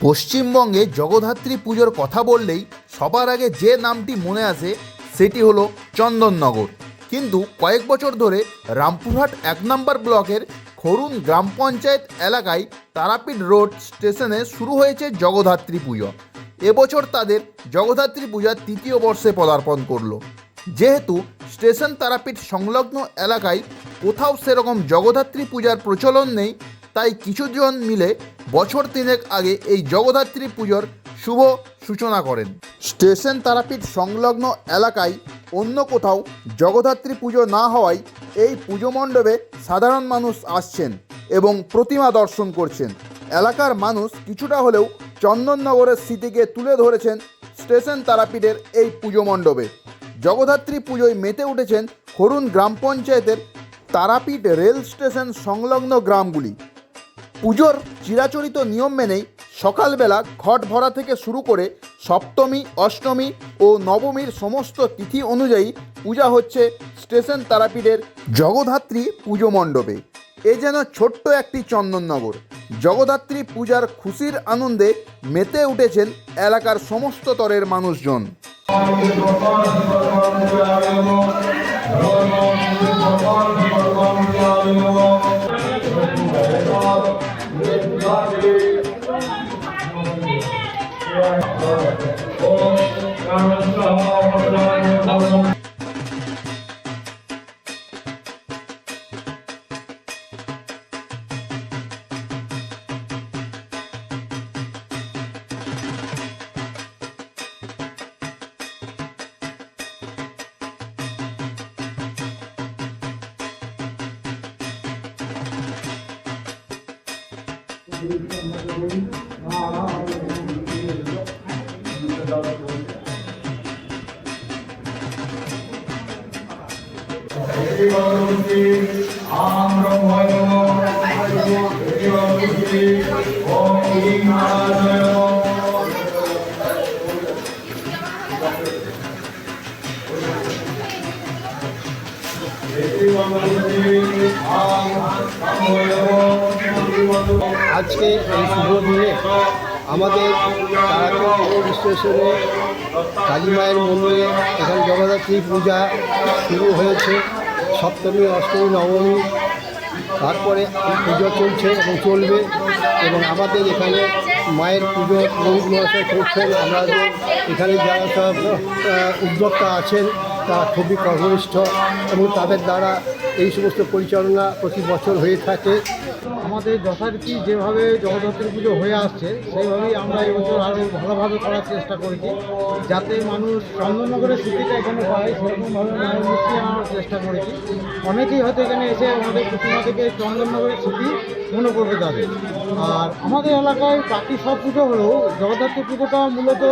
পশ্চিমবঙ্গে জগদ্ধাত্রী পুজোর কথা বললেই সবার আগে যে নামটি মনে আসে সেটি হলো চন্দননগর। কিন্তু কয়েক বছর ধরে রামপুরহাট ১ নম্বর ব্লকের খরুন গ্রাম পঞ্চায়েত এলাকায় তারাপীঠ রোড স্টেশনে শুরু হয়েছে জগদ্ধাত্রী পুজো। এবছর তাদের জগদ্ধাত্রী পূজার ৩য় বর্ষে পদার্পণ করলো। যেহেতু স্টেশন তারাপীঠ সংলগ্ন এলাকায় কোথাও সেরকম জগদ্ধাত্রী পূজার প্রচলন নেই, তাই কিছুজন মিলে বছর ৩ আগে এই জগদ্ধাত্রী পুজোর শুভ সূচনা করেন। স্টেশন তারাপীঠ সংলগ্ন এলাকায় অন্য কোথাও জগদ্ধাত্রী পুজো না হওয়ায় এই পুজো মণ্ডপে সাধারণ মানুষ আসছেন এবং প্রতিমা দর্শন করছেন। এলাকার মানুষ কিছুটা হলেও চন্দননগরের স্মৃতিকে তুলে ধরেছেন স্টেশন তারাপীঠের এই পুজো মণ্ডপে। জগদ্ধাত্রী পুজোয় মেতে উঠেছেন খরুন গ্রাম পঞ্চায়েতের তারাপীঠ রেল স্টেশন সংলগ্ন গ্রামগুলি। পুজোর চিরাচরিত নিয়ম মেনেই সকালবেলা ঘট ভরা থেকে শুরু করে সপ্তমী, অষ্টমী ও নবমীর সমস্ত তিথি অনুযায়ী পূজা হচ্ছে স্টেশন তারাপীঠের জগদ্ধাত্রী পুজো মণ্ডপে। এ যেন ছোট্ট একটি চন্দননগর। জগদ্ধাত্রী পূজার খুশির আনন্দে মেতে উঠেছেন এলাকার সমস্ত স্তরের মানুষজন। আজকে এই শুভ দিনে আমাদের তারাপীঠ স্টেশনে কালী মায়ের মন্দিরে এখানে জগদ্ধাত্রী পূজা শুরু হয়েছে। সপ্তমী, অষ্টমী, নবমী, তারপরে পুজো চলছে এবং চলবে। এবং আমাদের এখানে মায়ের পুজো পুরোহিত মহাশয় করছেন। আমাদের এখানে যারা সব উদ্যোক্তা আছেন তারা খুবই কর্মনিষ্ঠ এবং তাদের দ্বারা এই সমস্ত পরিচালনা প্রতি বছর হয়ে থাকে। আমাদের যথারীতি যেভাবে জগদ্ধাত্রী পুজো হয়ে আসছে সেইভাবেই আমরা এবছর আরও ভালোভাবে করার চেষ্টা করেছি, যাতে মানুষ চন্দননগরের স্মৃতিটা এখানে পায় সেরকমভাবে মায়ের মূর্তি আনার চেষ্টা করেছি। অনেকেই হয়তো এখানে এসে আমাদের প্রতিমা থেকে চন্দননগরের স্মৃতি মনে করবে তাদের। আর আমাদের এলাকায় বাকি সব পুজো হলেও জগদ্ধাত্রী পুজোটা মূলত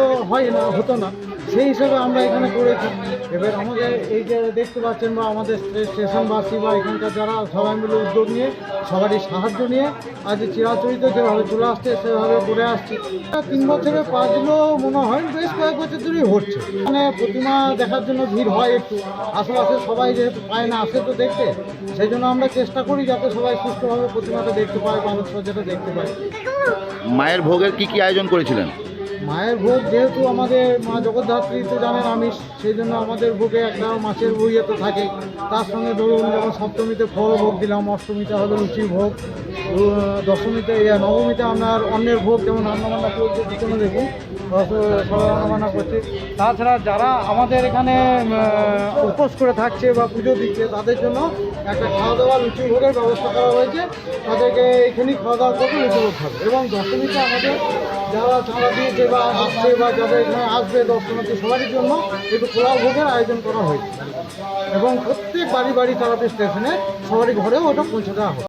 হতো না, সেই হিসাবে আমরা এখানে করেছি। এবার আমাদের এই যে দেখতে পাচ্ছেন বা আমাদের স্টেশনবাসী বা এখানকার যারা সবাই মিলে উদ্যোগ নিয়ে সবারই সাহায্য নিয়ে আজ চিরাচরিত যেভাবে চলে আসছে সেভাবে করে আসছি। 3 বছরে পাঁচগুলো মনে হয় বেশ কয়েক বছর ধরেই হচ্ছে। মানে প্রতিমা দেখার জন্য ভিড় হয় একটু, আশেপাশে সবাই যেহেতু পায় না আসে তো দেখতে, সেই জন্য আমরা চেষ্টা করি যাতে সবাই সুষ্ঠুভাবে প্রতিমাটা দেখতে পায় বা আলোকসজ্জাটা দেখতে পায়। মায়ের ভোগের কি আয়োজন করেছিলেন? মায়ের ভোগ যেহেতু আমাদের মা জগদ্ধাত্রী তো জানেন আমিষ, সেই জন্য আমাদের ভোগে একটা মাছের বইয়ে তো থাকে। তার সঙ্গে ধরুন যেমন সপ্তমীতে ফল ভোগ দিলাম, অষ্টমীতে হলো লুচির ভোগ, দশমীতে নবমীতে আপনার অন্যের ভোগ যেমন রান্নাবান্না করছে পিছনে দেখুন সবাই রান্নাবান্না করছে। তাছাড়া যারা আমাদের এখানে উপোস করে থাকছে বা পুজো দিচ্ছে তাদের জন্য একটা খাওয়া দাওয়া লুচি ভোগের ব্যবস্থা করা হয়েছে। তাদেরকে এখানেই খাওয়া দাওয়া করতে লুচি ভোগ খাবে। এবং দশমীতে আমাদের যারা চাঁদা দিয়েছে বা আসছে বা যাদের এখানে আসবে দর্শনার্থী সবারই জন্য একটু পোলাও ভোগের আয়োজন করা হয়েছে এবং প্রত্যেক বাড়ি বাড়ি তারাপীঠ স্টেশনে সবারই ঘরেও ওটা পৌঁছে দেওয়া হবে।